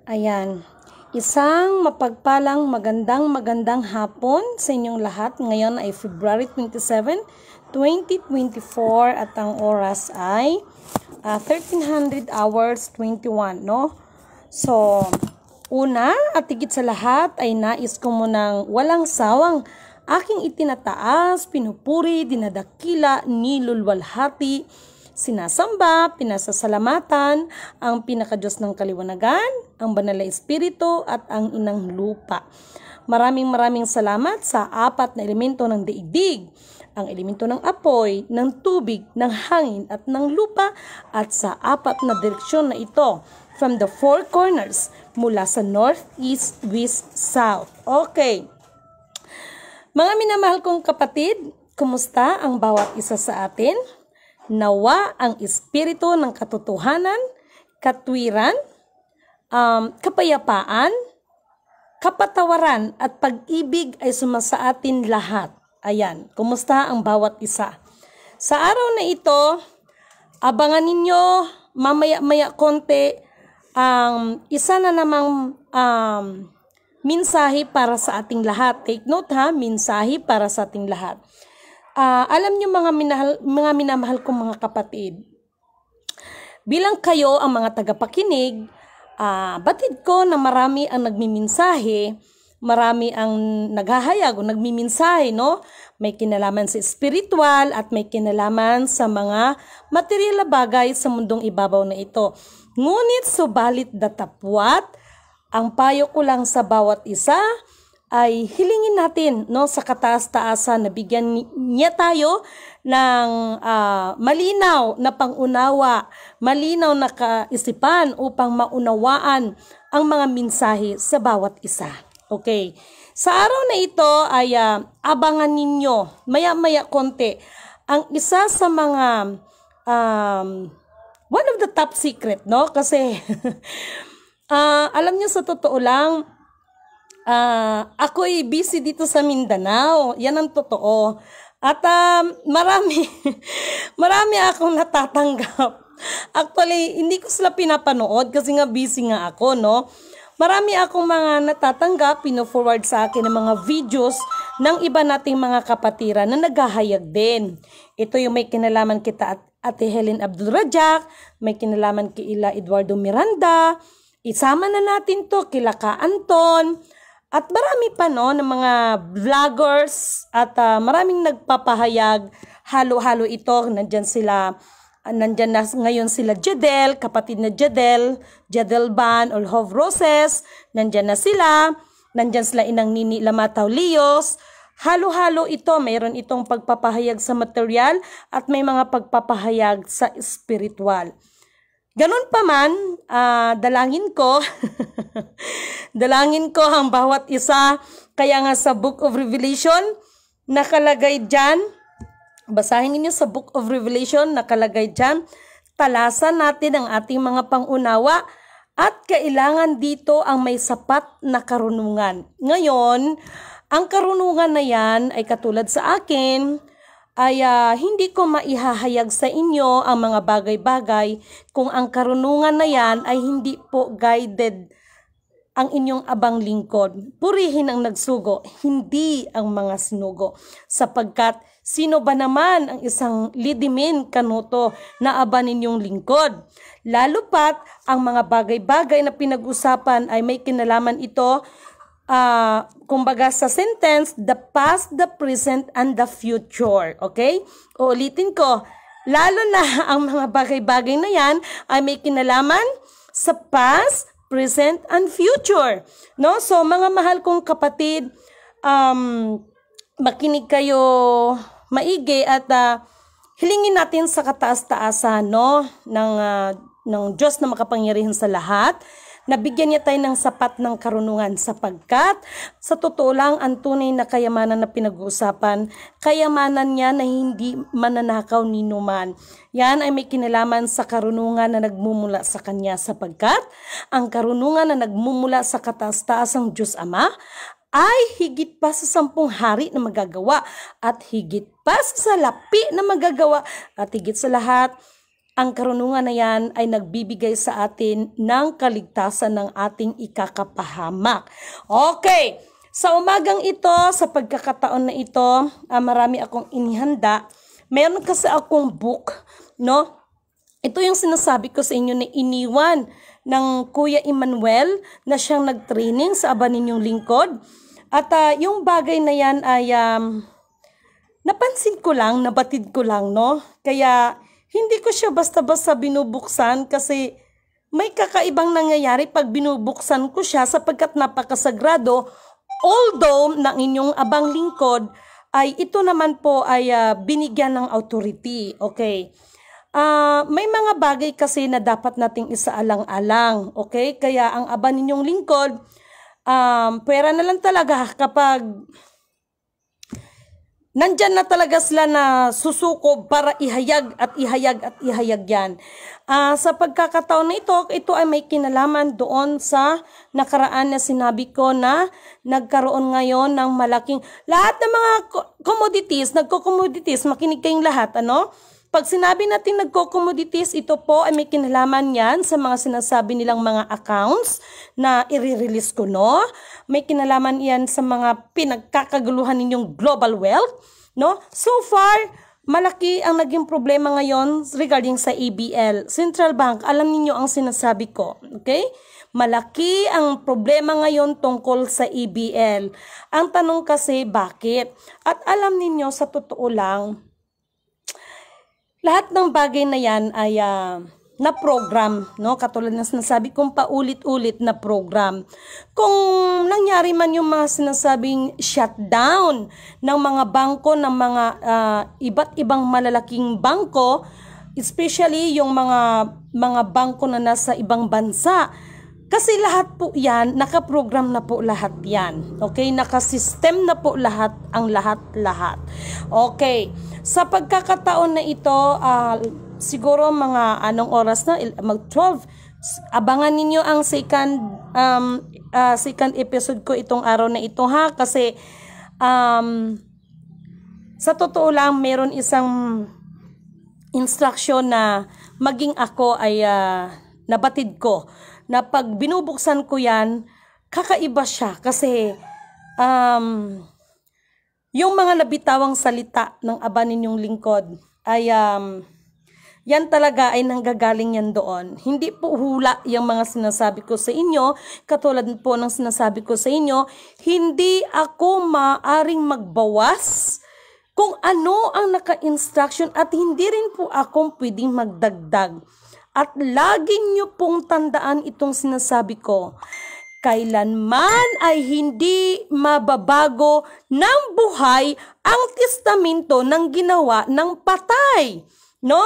Ayan, isang mapagpalang magandang hapon sa inyong lahat. Ngayon ay February 27, 2024 at ang oras ay 1300 hours 21, no? So, una at higit sa lahat ay nais ko munang walang sawang aking itinataas, pinupuri, dinadakila, nilulwalhati, sinasamba, pinasasalamatan ang pinakadiyos ng kaliwanagan, ang banal na espiritu at ang inang lupa. Maraming salamat sa apat na elemento ng daigdig, ang elemento ng apoy, ng tubig, ng hangin at ng lupa, at sa apat na direksyon na ito from the four corners mula sa north, east, west, south. Okay. Mga minamahal kong kapatid, kumusta ang bawat isa sa atin? Nawa ang espiritu ng katotohanan, katwiran, kapayapaan, kapatawaran at pag-ibig ay sumasa atin lahat. Ayan, kumusta ang bawat isa? Sa araw na ito, abangan ninyo mamaya-maya konti ang isa na namang mensahe para sa ating lahat. Take note ha, mensahe para sa ating lahat. Alam niyo mga minamahal kong mga kapatid, bilang kayo ang mga tagapakinig, batid ko na marami ang nagmimensahe, marami ang naghahayag o nagmimensahe, no? May kinalaman sa spiritual at may kinalaman sa mga material na bagay sa mundong ibabaw na ito. Ngunit subalit datapwat, ang payo ko lang sa bawat isa ay hilingin natin, no, sa kataas-taasan na bigyan niya tayo ng malinaw na pangunawa, malinaw na kaisipan upang maunawaan ang mga mensahe sa bawat isa. Okay. Sa araw na ito ay abangan ninyo maya-maya konti ang isa sa mga one of the top secret, no? Kasi alam niyo sa totoo lang, ako'y busy dito sa Mindanao. Yan ang totoo. At marami akong natatanggap. Actually, hindi ko sila pinapanood kasi nga busy nga ako, no? Marami akong mga natatanggap, pino-forward sa akin ng mga videos ng iba nating mga kapatiran na naghahayag din. Ito yung may kinalaman kita at Ate Helen Abdul Rajak, may kinalaman kila Eduardo Miranda, isama na natin to kila Ka Anton, at marami pa no ng mga vloggers at maraming nagpapahayag. Halo-halo ito. Nandyan na ngayon sila Jadel, kapatid na Jadel Ban, Olhov Roses. Nandyan na sila. Nandyan sila Inang Nini Lamataw Lios. Halo-halo ito. Mayroon itong pagpapahayag sa material at may mga pagpapahayag sa spiritual. Ganun pa man, dalangin ko, dalangin ko ang bawat isa. Kaya nga sa Book of Revelation, nakalagay dyan, basahin ninyo sa Book of Revelation, nakalagay dyan, talasan natin ang ating mga pangunawa at kailangan dito ang may sapat na karunungan. Ngayon, ang karunungan na yan ay katulad sa akin, ay hindi ko maihahayag sa inyo ang mga bagay-bagay kung ang karunungan na yan ay hindi po guided ang inyong abang lingkod. Purihin ang nagsugo, hindi ang mga sinugo. Sapagkat sino ba naman ang isang lidimin kanuto na aba ninyong lingkod? Lalo pat ang mga bagay-bagay na pinag-usapan ay may kinalaman ito kumbaga sa sentence, the past, the present, and the future. Okay? Uulitin ko, lalo na ang mga bagay-bagay na yan ay may kinalaman sa past, present, and future. No? So, mga mahal kong kapatid, makinig kayo maigi at hilingin natin sa kataas-taasan, no, ng Diyos na makapangyarihan sa lahat, nabigyan niya tayo ng sapat ng karunungan sapagkat sa totoo lang ang tunay na kayamanan na pinag-uusapan, kayamanan niya na hindi mananakaw ni numan. Yan ay may kinalaman sa karunungan na nagmumula sa kanya sapagkat ang karunungan na nagmumula sa kataas-taasang Diyos Ama ay higit pa sa 10 hari na magagawa at higit pa sa salapi na magagawa at higit sa lahat ang karunungan na yan ay nagbibigay sa atin ng kaligtasan ng ating ikakapahamak. Okay, sa umagang ito, sa pagkakataon na ito, marami akong inihanda. Meron kasi akong book, no? Ito yung sinasabi ko sa inyo na iniwan ng Kuya Emmanuel na siyang nagtraining sa Aba Ninyong Lingkod. At yung bagay na yan ay napansin ko lang, nabatid ko lang, no? Kaya hindi ko siya basta-basta binubuksan kasi may kakaibang nangyayari pag binubuksan ko siya sapagkat napakasagrado. Although ng inyong abang lingkod ay ito naman po ay binigyan ng authority. Okay. May mga bagay kasi na dapat nating isaalang-alang. Okay? Kaya ang aba ninyong lingkod, pwera na lang talaga kapag nandyan na talaga sila na susuko para ihayag at ihayag at ihayag yan. Sa pagkakataon na ito ay may kinalaman doon sa nakaraan na sinabi ko na nagkaroon ngayon ng malaking, lahat ng mga commodities, nagko-commodities, makinig kayong lahat, ano? Pag sinabi natin nagko-commodities, ito po ay may kinalaman yan sa mga sinasabi nilang mga accounts na i-release ko, no? May kinalaman yan sa mga pinagkakaguluhan ninyong global wealth, no? So far, malaki ang naging problema ngayon regarding sa ABL. Central Bank, alam niyo ang sinasabi ko, okay? Malaki ang problema ngayon tungkol sa ABL. Ang tanong kasi, bakit? At alam niyo sa totoo lang, lahat ng bagay na yan ay na-program, no? Katulad ng sinasabi kong paulit-ulit na program. Kung nangyari man yung mga sinasabing shutdown ng mga bangko, ng mga iba't ibang malalaking bangko, especially yung mga bangko na nasa ibang bansa, kasi lahat po yan, nakaprogram na po lahat yan. Okay? Nakasystem na po lahat, ang lahat-lahat. Okay. Sa pagkakataon na ito, siguro mga anong oras na, mag-12. Abangan ninyo ang second episode ko itong araw na ito, ha? Kasi, sa totoo lang, meron isang instruction na maging ako ay nabatid ko na pag binubuksan ko yan, kakaiba siya kasi yung mga nabitawang salita ng aba ninyong lingkod ay yan talaga ay nanggagaling yan doon. Hindi po hula yung mga sinasabi ko sa inyo, katulad po ng sinasabi ko sa inyo, hindi ako maaring magbawas kung ano ang naka-instruction at hindi rin po ako pwedeng magdagdag. At lagi nyo pong tandaan itong sinasabi ko, kailanman ay hindi mababago ng buhay ang testamento ng ginawa ng patay. No?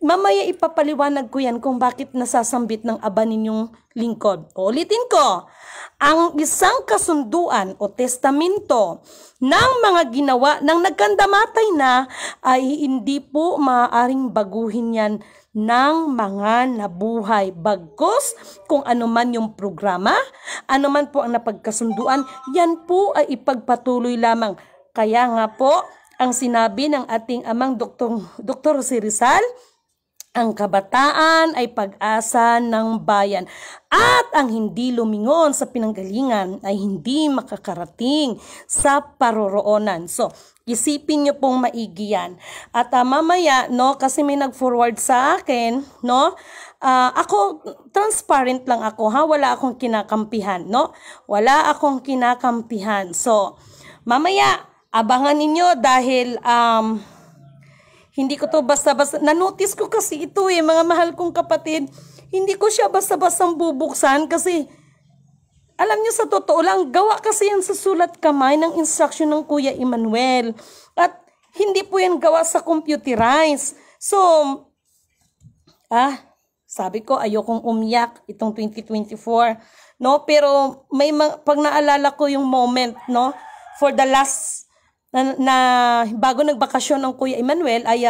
Mamaya ipapaliwanag ko yan kung bakit nasasambit ng aba ninyong lingkod. Ulitin ko, ang isang kasunduan o testamento ng mga ginawa ng nagkandamatay na ay hindi po maaaring baguhin yan ng mga nabuhay. Bagkus kung ano man yung programa, ano man po ang napagkasunduan, yan po ay ipagpatuloy lamang. Kaya nga po, ang sinabi ng ating amang Dr. Si Rizal, ang kabataan ay pag-asa ng bayan at ang hindi lumingon sa pinanggalingan ay hindi makakarating sa paroroonan. So, isipin nyo pong maigi yan. At mamaya, no, kasi may nag-forward sa akin, no, ako, transparent lang ako, ha, wala akong kinakampihan, no, wala akong kinakampihan. So, mamaya, abangan ninyo dahil, hindi ko to basta-basta, na-notice ko kasi ito mga mahal kong kapatid, hindi ko siya basta-bastang bubuksan kasi, alam niyo sa totoo lang, gawa kasi yan sa sulat kamay ng instruction ng Kuya Emmanuel. At hindi po yan gawa sa computerized. So, sabi ko, ayokong umiyak itong 2024. No? Pero, pag naalala ko yung moment, no? For the last na bago nagbakasyon ng Kuya Emmanuel ay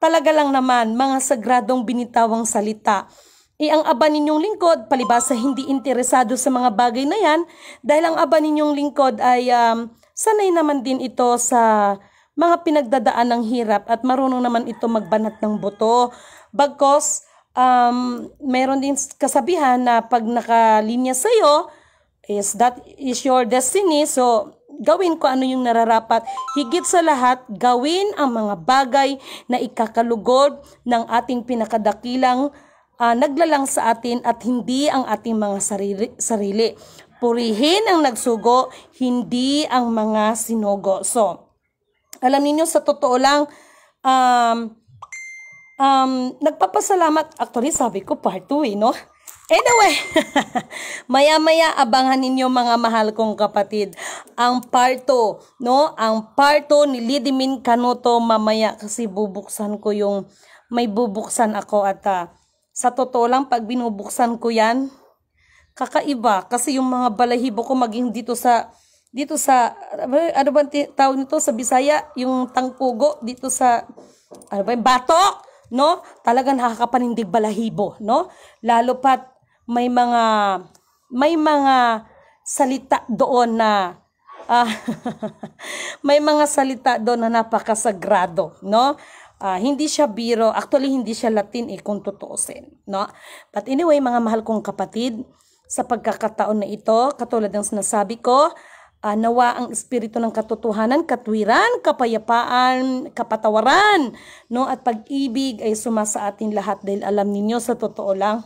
talaga lang naman mga sagradong binitawang salita. Ang aba ninyong lingkod, palibasa hindi interesado sa mga bagay na yan dahil ang aba ninyong lingkod ay sanay naman din ito sa mga pinagdadaan ng hirap at marunong naman ito magbanat ng buto. Bagkos, meron din kasabihan na pag nakalinya sa'yo, that is your destiny. So, gawin ko ano yung nararapat. Higit sa lahat, gawin ang mga bagay na ikakalugod ng ating pinakadakilang naglalang sa atin at hindi ang ating mga sarili. Purihin ang nagsugo, hindi ang mga sinugo. So, alam niyo sa totoo lang, nagpapasalamat. Actually, sabi ko part 2 no? Anyway, maya-maya abangan ninyo mga mahal kong kapatid. Ang part 2, no? Ang part 2 ni Lidimin Canuto mamaya kasi bubuksan ko may bubuksan ako at sa totoo lang pag binubuksan ko yan, kakaiba kasi yung mga balahibo ko maging dito sa ano ba tawag nito sa Bisaya, yung tangpugo dito sa batok, no? Talagang nakakapanindig balahibo, no? Lalo pat may mga salita doon na may mga salita doon na napakasagrado, no? Hindi siya biro, actually hindi siya Latin kung tutuusin, no? But anyway, mga mahal kong kapatid, sa pagkakataon na ito, katulad ng sinasabi ko, nawa ang espiritu ng katotohanan, katwiran, kapayapaan, kapatawaran, no? At pag-ibig ay sumasa atin lahat dahil alam ninyo sa totoo lang,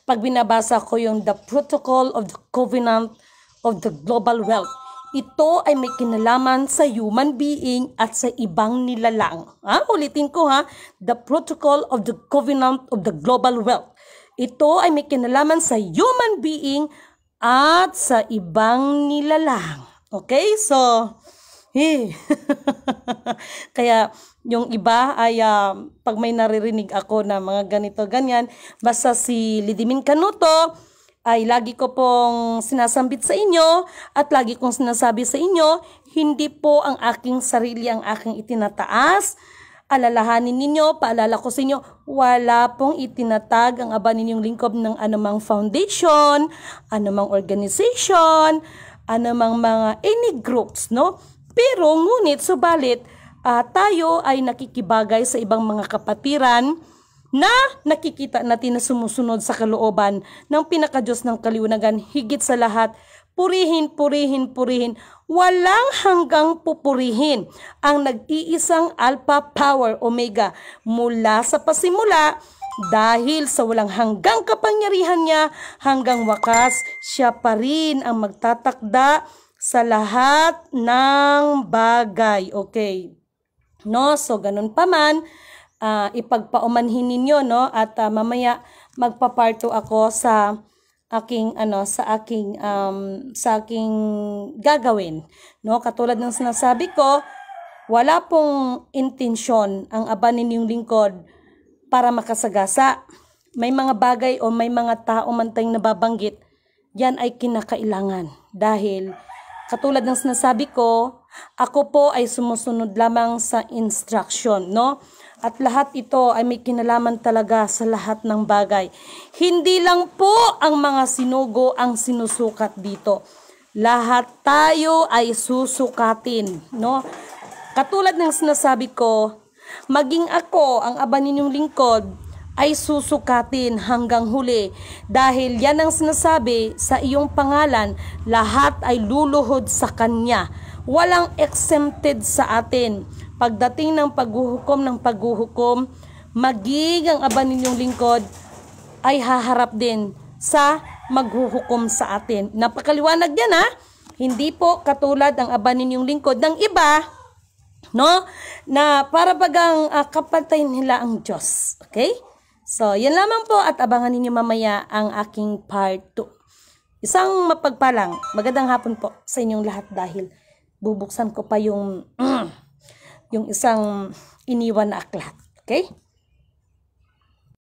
pag binabasa ko yung The Protocol of the Covenant of the Global Wealth, ito ay may kinalaman sa human being at sa ibang nilalang. Ulitin ko The Protocol of the Covenant of the Global Wealth. Ito ay may kinalaman sa human being at sa ibang nilalang. Okay? So, kaya yung iba ay pag may naririnig ako na mga ganito, ganyan, basta si Lidimin Canuto, ay lagi ko pong sinasambit sa inyo at lagi kong sinasabi sa inyo, hindi po ang aking sarili ang aking itinataas. Alalahanin ninyo, paalala ko sa inyo, wala pong itinatag ang aba ninyong lingkod ng anumang foundation, anumang organization, anumang mga any groups, no? Pero ngunit, subalit, tayo ay nakikibagay sa ibang mga kapatiran na nakikita natin na sumusunod sa kalooban ng pinakadiyos ng kaliwanagan. Higit sa lahat, purihin, purihin, purihin. Walang hanggang pupurihin ang nag-iisang Alpha Power Omega mula sa pasimula dahil sa walang hanggang kapangyarihan niya hanggang wakas, siya pa rin ang magtatakda sa lahat ng bagay. Okay. No, so ganun pa man, ipagpaumanhin ninyo, no? At mamaya magpaparto ako sa aking gagawin, no? Katulad ng sinasabi ko, wala pong intensyon ang aba ninyong lingkod para makasagasa. May mga bagay o may mga tao man tayong nababanggit, yan ay kinakailangan dahil katulad ng sinasabi ko, ako po ay sumusunod lamang sa instruction, no? At lahat ito ay may kinalaman talaga sa lahat ng bagay. Hindi lang po ang mga sinugo ang sinusukat dito. Lahat tayo ay susukatin, no? Katulad ng sinasabi ko, maging ako, ang aba ninyong lingkod, ay susukatin hanggang huli. Dahil yan ang sinasabi sa iyong pangalan, lahat ay luluhod sa Kanya. Walang exempted sa atin. Pagdating ng paghuhukom, maging ang aba ninyong lingkod ay haharap din sa maghuhukom sa atin. Napakaliwanag yan Hindi po katulad ang aba ninyong lingkod ng iba, no? Na para bagang kapatay nila ang Diyos. Okay? So, yan lamang po at abangan ninyo mamaya ang aking part 2. Isang mapagpalang, magandang hapon po sa inyong lahat dahil bubuksan ko pa yung isang iniwan na aklat. Okay?